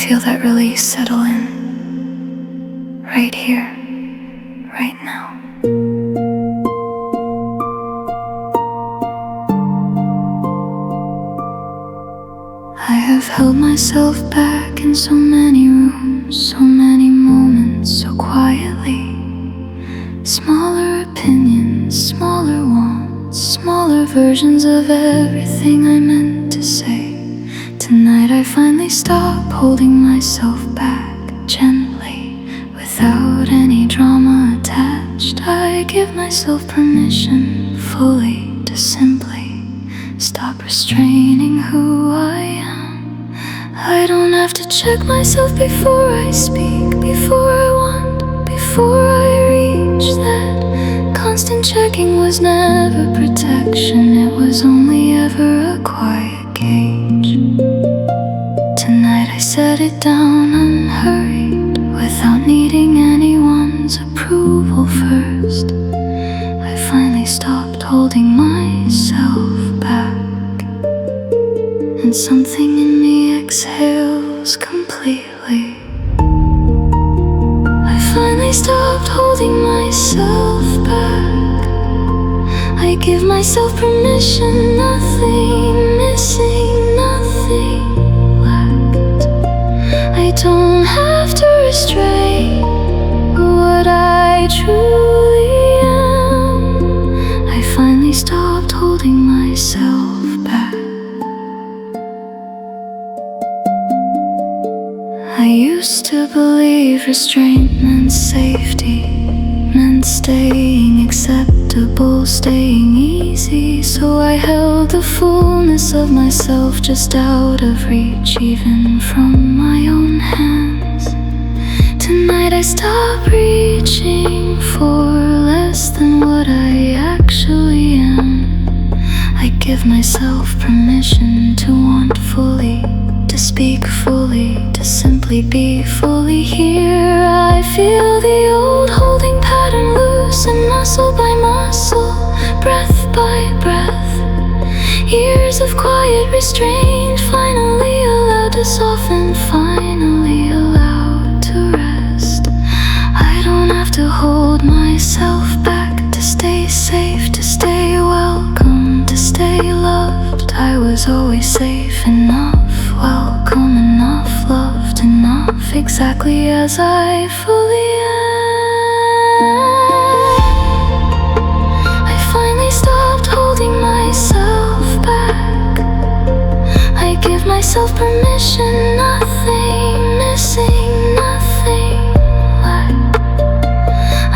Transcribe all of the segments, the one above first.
Feel that release settle in, right here, right now. I have held myself back in so many rooms, so many moments, so quietly. Smaller opinions, smaller wants, smaller versions of everything I meant to say. Tonight I finally stop holding myself back gently, without any drama attached. I give myself permission fully to simply stop restraining who I am. I don't have to check myself before I speak, before I want, before I reach. That constant checking was never protection, it was only ever a quiet gauge. Tonight I set it down unhurried, without needing anyone's approval first. I finally stopped holding myself back, and something in me exhales completely. I finally stopped holding myself back. I give myself permission, nothing missing, nothing lacked. I don't have to restrain what I truly am. I finally stopped holding myself back. I used to believe restraint meant safety, meant staying acceptable, staying easy. So I held the fullness of myself just out of reach, even from my own hands. Tonight I stop reaching for less than what I actually am. I give myself permission to want fully, to speak fully, to simply be fully here. I feel the old holding pattern loosen, muscle by muscle, breath by breath. Years of quiet restraint finally allowed to soften, finally allowed to rest. I don't have to hold myself back to stay safe, to stay welcome, to stay loved. I was always safe enough, welcome enough, loved enough, exactly as I fully am. I finally stopped holding myself back. I give myself permission, nothing missing, nothing lacked.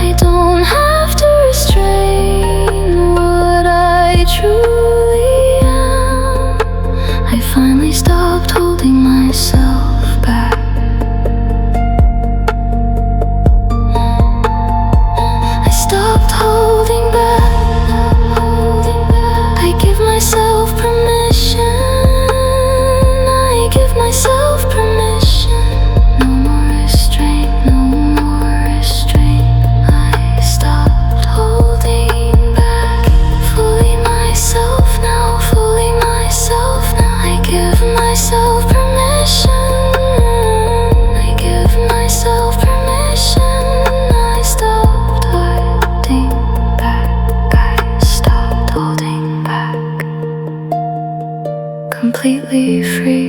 I don't have to restrain what I truly am. I finally stopped holding myself back. I stopped holding back. I give myself permission. I give myself permission. No more restraint, no more restraint. I stopped holding back. Fully myself now, fully myself now. I give myself permission. I give myself permission. I stopped holding back. I stopped holding back. Completely free.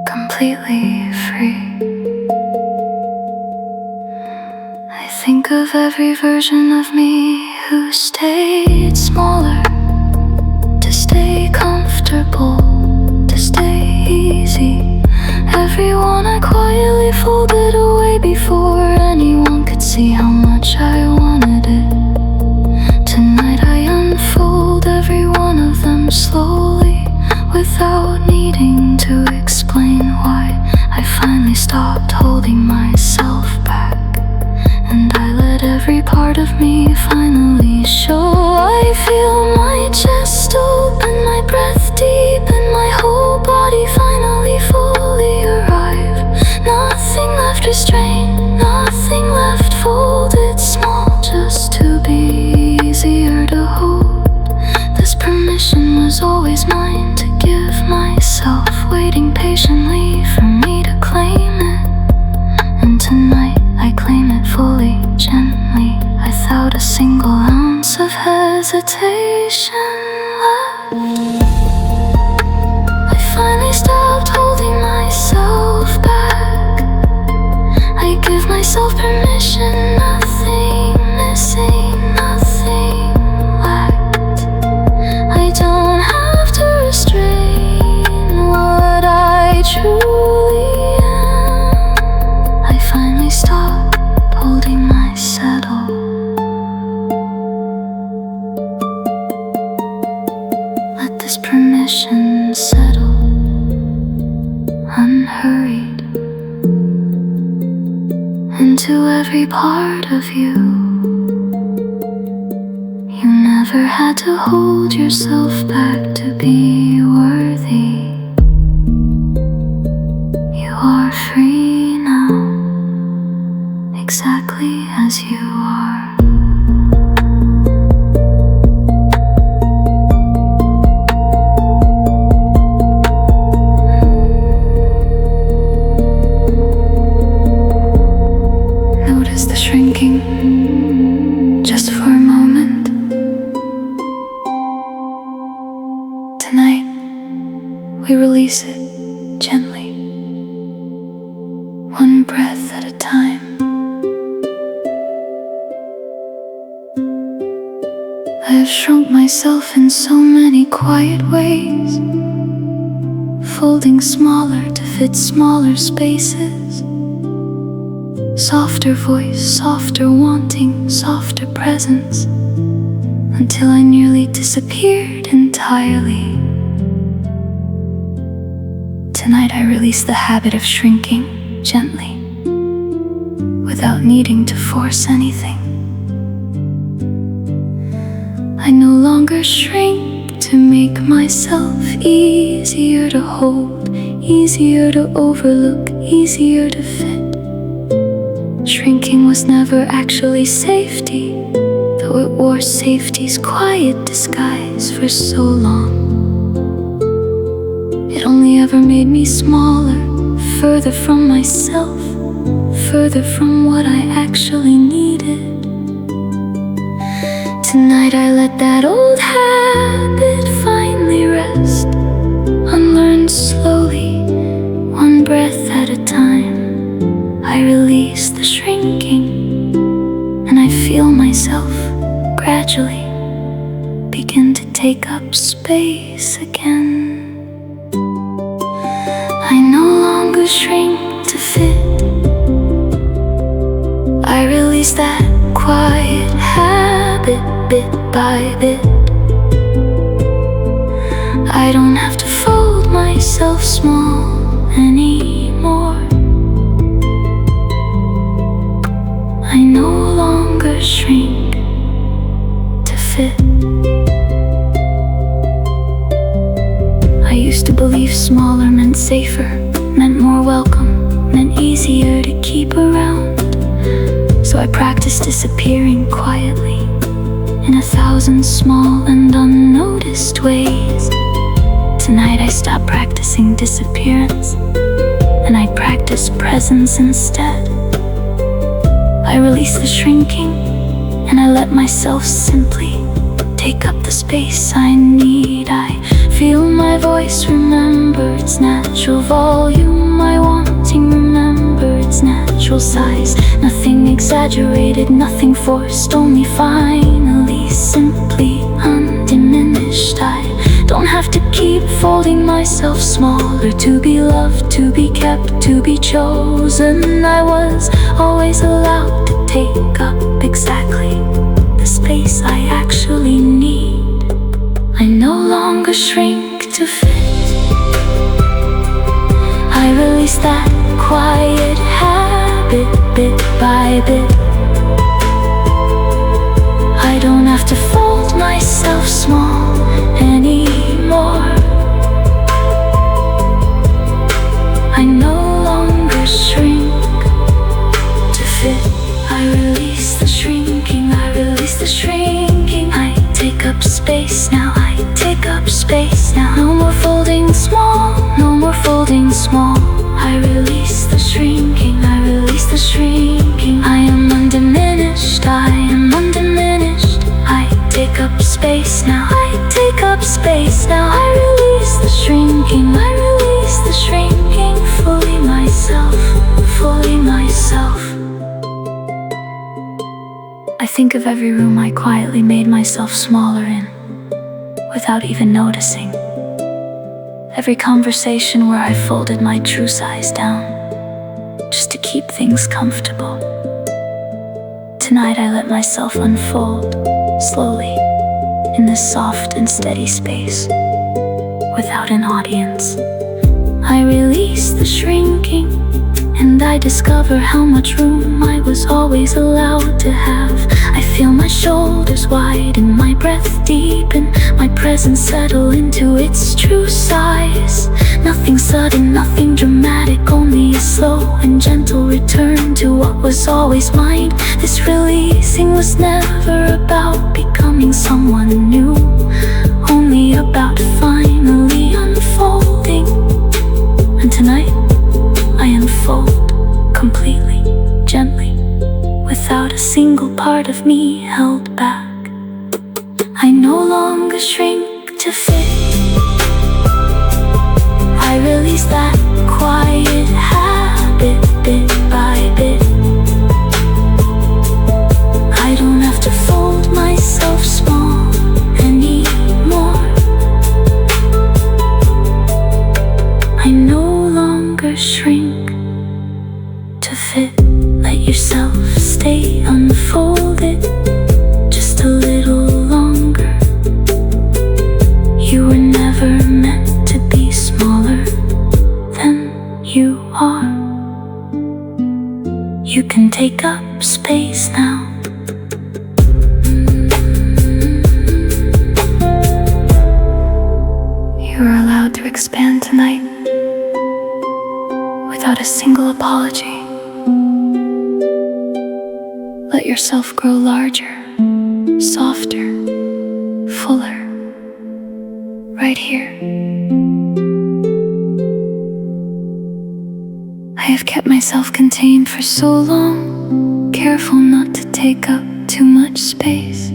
Completely free. I think of every version of me who stayed smaller, to stay comfortable, to stay easy. Everyone I quietly folded away before anyone could see how much I wanted it. Tonight I unfold every one of them slowly, without needing to explain why. I finally stopped holding myself back, and I let every part of me finally show. I feel my chest open, my breath deep, and my whole body finally fully arrive. Nothing left restrained. waiting patiently for me to claim it. And tonight I claim it fully, gently, without a single ounce of hesitation left. I finally stopped holding myself back. I give myself permission, nothing missing, nothing lacked. I don't have to restrain what I truly am. I finally stopped holding my settle. Let this permission settle, unhurried, into every part of you. You never had to hold yourself back to be worthy. You are free now, exactly as you are. Notice the shrinking, just for a moment. Tonight, we release it gently, one breath at a time. I have shrunk myself in so many quiet ways, folding smaller to fit smaller spaces. Softer voice, softer wanting, softer presence, until I nearly disappeared entirely. Tonight I release the habit of shrinking gently, without needing to force anything. I no longer shrink to make myself easier to hold, easier to overlook, easier to fit. Shrinking was never actually safety, though it wore safety's quiet disguise for so long. It only ever made me smaller, further from myself, further from what I actually needed. Tonight I let that old habit finally rest, unlearned slowly, one breath at a time. I release the shrinking, and I feel myself gradually begin to take up space again. I no longer shrink to fit. I release that quiet habit bit by bit. I don't have to fold myself small anymore. I no longer shrink to fit. I used to believe smaller meant safer, meant more welcome, meant easier to keep around. So I practiced disappearing quietly in 1,000 small and unnoticed ways. Tonight I stopped practicing disappearance, and I practice presence instead. I release the shrinking, and I let myself simply take up the space I need. I feel my voice, remember its natural volume, my wanting, remember its natural size. Nothing exaggerated, nothing forced, only finally, simply undiminished. I don't have to keep folding myself smaller to be loved, to be kept, to be chosen. I was always allowed to take up exactly the space I actually need. I no longer shrink to fit. I release that quiet habit bit by bit. I don't have to fold myself small anymore. I no longer shrink to fit. I release the shrinking, I release the shrinking. I take up space now, I take up space now. No more folding small, no more folding getting small. I release the shrinking, I release the shrinking. I am undiminished, I am undiminished. I take up space now, I take up space now. I release the shrinking, I release the shrinking. Fully myself, fully myself. I think of every room I quietly made myself smaller in, without even noticing. Every conversation where I folded my true size down, just to keep things comfortable. Tonight I let myself unfold, slowly, in this soft and steady space, without an audience. I release the shrinking, and I discover how much room I was always allowed to have. I feel my shoulders widen, my breath deepen, my presence settle into its true size. Nothing sudden, nothing dramatic, only a slow and gentle return to what was always mine. This releasing was never about becoming someone new, only about finally unfolding. And tonight, I unfold completely, gently, without a single part of me held back. I no longer shrink to fit. I release that quiet habit, bit by bit. I don't have to fold myself small anymore. I no longer shrink to fit. Let yourself stay unfolded just a little longer. You were never meant to be smaller than you are. You can take up space now. You are allowed to expand tonight, without a single apology. Let yourself grow larger, softer, fuller, right here. I have kept myself contained for so long, careful not to take up too much space,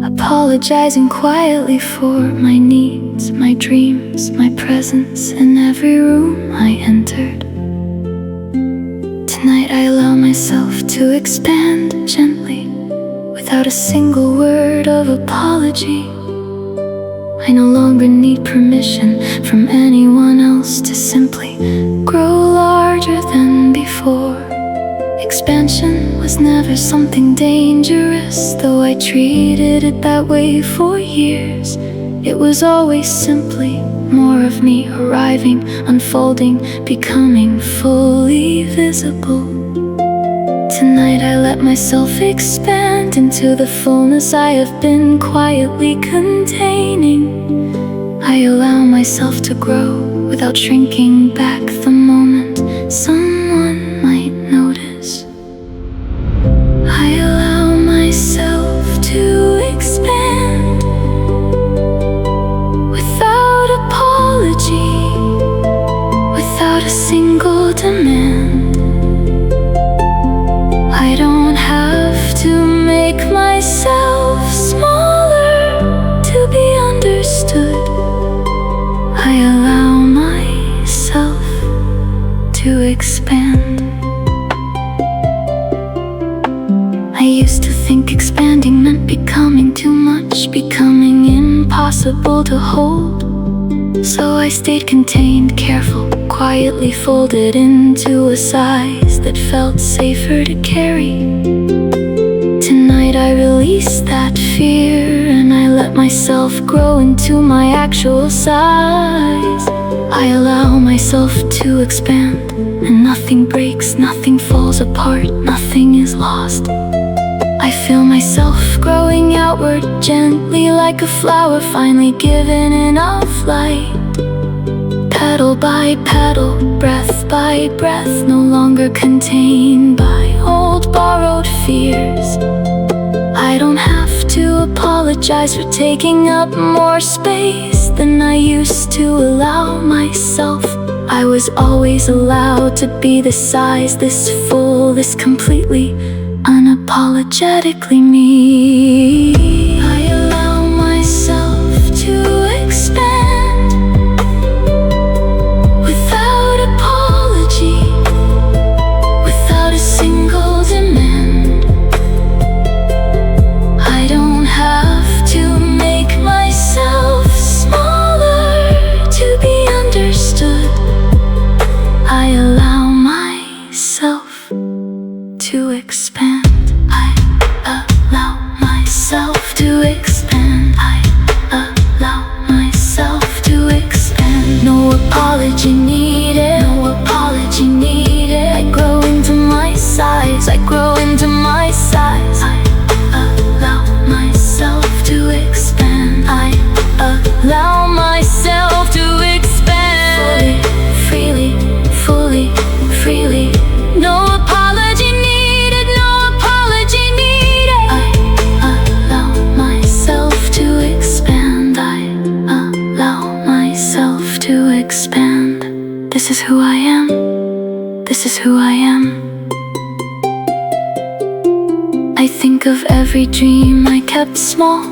apologizing quietly for my needs, my dreams, my presence in every room I entered. Tonight I allow myself to expand gently, without a single word of apology. I no longer need permission from anyone else to simply grow larger than before. Expansion was never something dangerous, though I treated it that way for years. It was always simply more of me arriving, unfolding, becoming fully visible. Tonight I let myself expand into the fullness I have been quietly containing. I allow myself to grow without shrinking back the moment someone might notice. I allow myself to expand without apology, without a single demand. I don't have to make myself smaller to be understood. I allow myself to expand. I used to think expanding meant becoming too much, becoming impossible to hold. So I stayed contained, careful, quietly folded into a size that felt safer to carry. Tonight I release that fear, and I let myself grow into my actual size. I allow myself to expand, and nothing breaks, nothing falls apart, nothing is lost. I feel myself growing outward gently, like a flower finally given enough light. Petal by petal, breath by breath, no longer contained by old borrowed fears. I don't have to apologize for taking up more space than I used to allow myself. I was always allowed to be this size, this full, this completely, unapologetically me. I allow myself to expand without apology, without a single demand. I don't have to make myself smaller to be understood. I allow myself to expand. I allow myself to expand. I allow myself to expand. No apology needed, no apology needed. I grow into my size, I grow into my size. I allow myself to expand. I allow myself to expand. Fully, freely, freely. No apology needed, no apology needed. I allow myself to expand. I allow myself to expand. This is who I am. This is who I am. I think of every dream I kept small,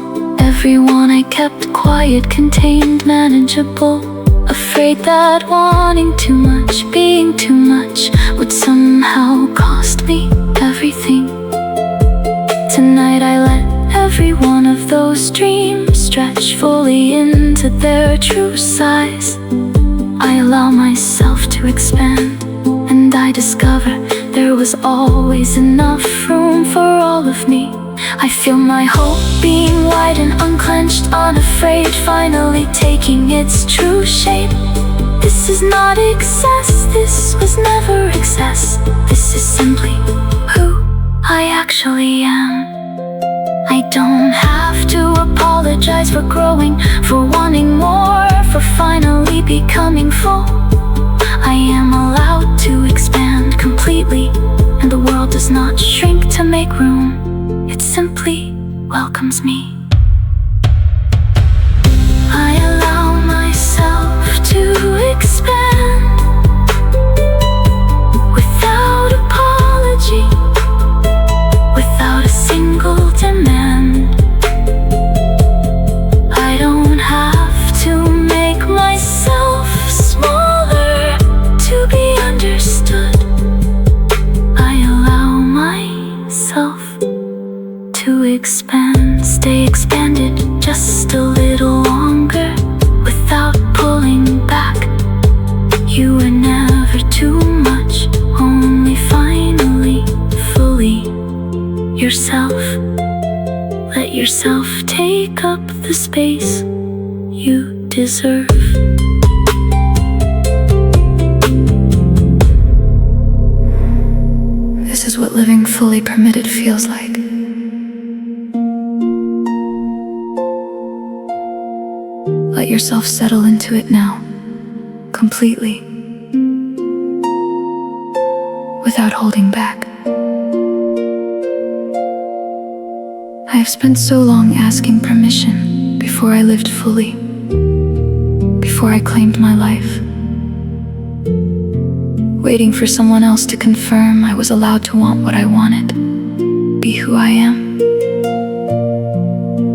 every one I kept quiet, contained, manageable. Afraid that wanting too much, being too much, would somehow cost me everything. Tonight I let every one of those dreams stretch fully into their true size. I allow myself to expand, and I discover there was always enough room for all of me. I feel my hope being wide and unclenched, unafraid, finally taking its true shape. This is not excess, this was never excess. This is simply who I actually am. I don't have to apologize for growing, for wanting more, for finally becoming full. I am allowed to expand completely, and the world does not shrink to make room. It simply welcomes me. I allow myself to expand without apology, without a single demand. I don't have to make myself smaller to be understood. I allow myself to expand, stay expanded just a little longer, without pulling back. You were never too much, only finally, fully yourself. Let yourself take up the space you deserve. This is what living fully permitted feels like. Let yourself settle into it now, completely, without holding back. I have spent so long asking permission before I lived fully, before I claimed my life, waiting for someone else to confirm I was allowed to want what I wanted, be who I am.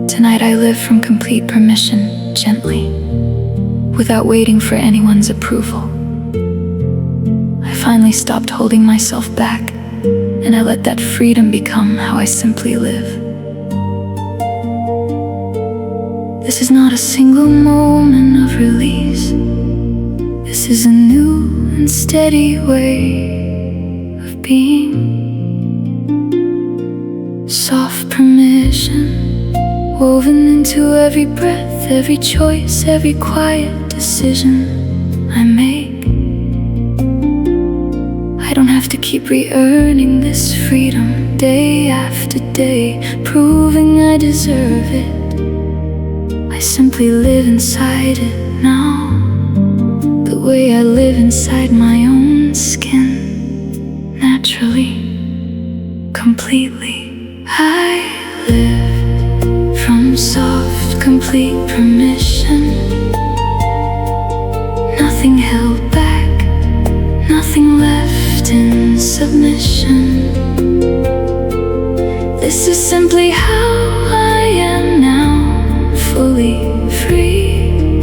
Tonight I live from complete permission, gently, without waiting for anyone's approval. I finally stopped holding myself back, and I let that freedom become how I simply live. This is not a single moment of release. This is a new and steady way of being. Soft permission, woven into every breath, every choice, every quiet decision I make. I don't have to keep re-earning this freedom day after day, proving I deserve it. I simply live inside it now, the way I live inside my own skin, naturally, completely. I live from soft, complete permission, nothing held back, simply how I am now, fully free.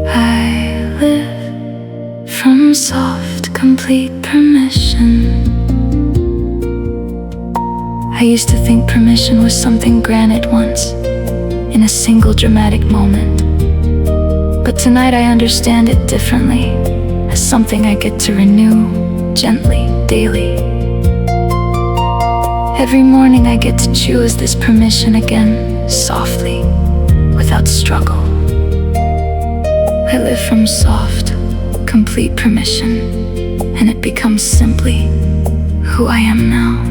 I live from soft, complete permission. I used to think permission was something granted once, in a single dramatic moment. But tonight I understand it differently, as something I get to renew, gently, daily. Every morning I get to choose this permission again, softly, without struggle. I live from soft, complete permission, and it becomes simply who I am now.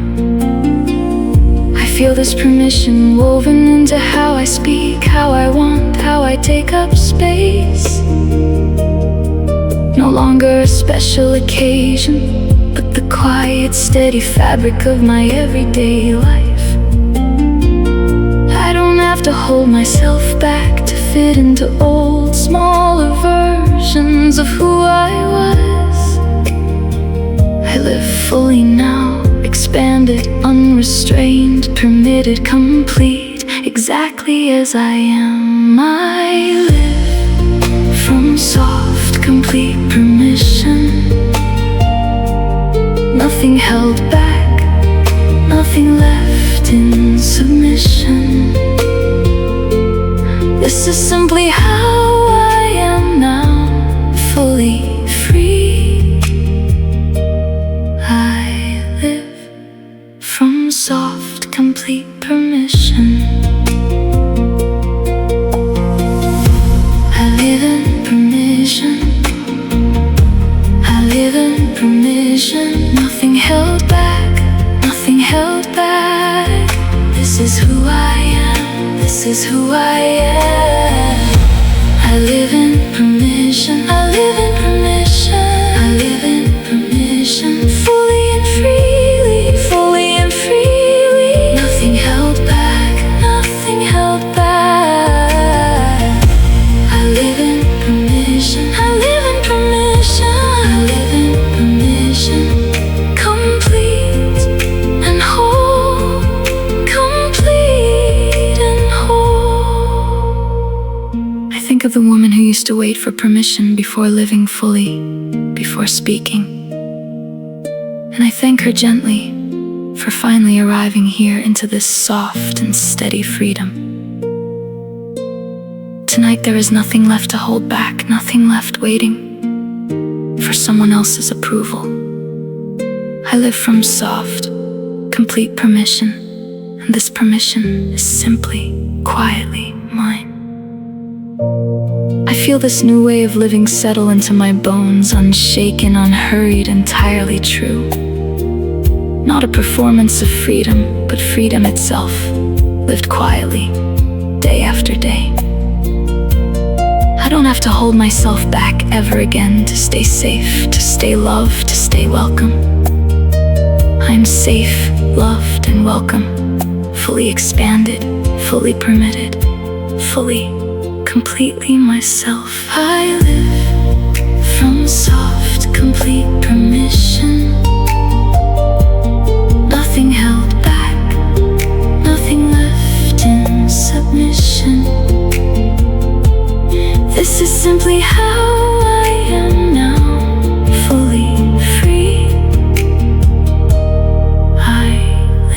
I feel this permission woven into how I speak, how I want, how I take up space. No longer a special occasion, but the quiet, steady fabric of my everyday life. I don't have to hold myself back to fit into old, smaller versions of who I was. I live fully now, expanded, unrestrained, permitted, complete, exactly as I am. I live from soft, complete permission. Nothing held back, nothing left in submission. This is simply how I am now, fully free. I live from soft, complete permission. I live in permission. I live in permission. Nothing held back, nothing held back. This is who I am, this is who I am. I live in permission. I live in permission. I live in permission. Fully and freely, fully and freely. Nothing held back, nothing held back. I live in permission. I live in permission. I live in permission. Complete and whole, complete and whole. I think of the woman who used to wait for permission before living fully, before speaking. And I thank her gently for finally arriving here into this soft and steady freedom. Tonight there is nothing left to hold back, nothing left waiting for someone else's approval. I live from soft, complete permission, and this permission is simply, quietly mine. I feel this new way of living settle into my bones, unshaken, unhurried, entirely true. Not a performance of freedom, but freedom itself, lived quietly, day after day. I don't have to hold myself back ever again to stay safe, to stay loved, to stay welcome. I'm safe, loved, and welcome, fully expanded, fully permitted, fully, completely myself. I live from soft, complete permission. Nothing held back, nothing left in submission. This is simply how I am now, fully free. I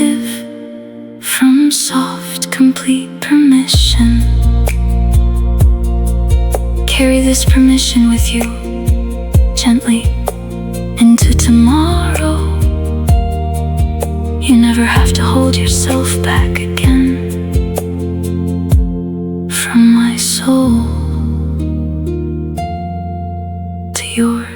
live from soft, complete permission. Carry this permission with you, gently, into tomorrow. You never have to hold yourself back again. From my soul to yours.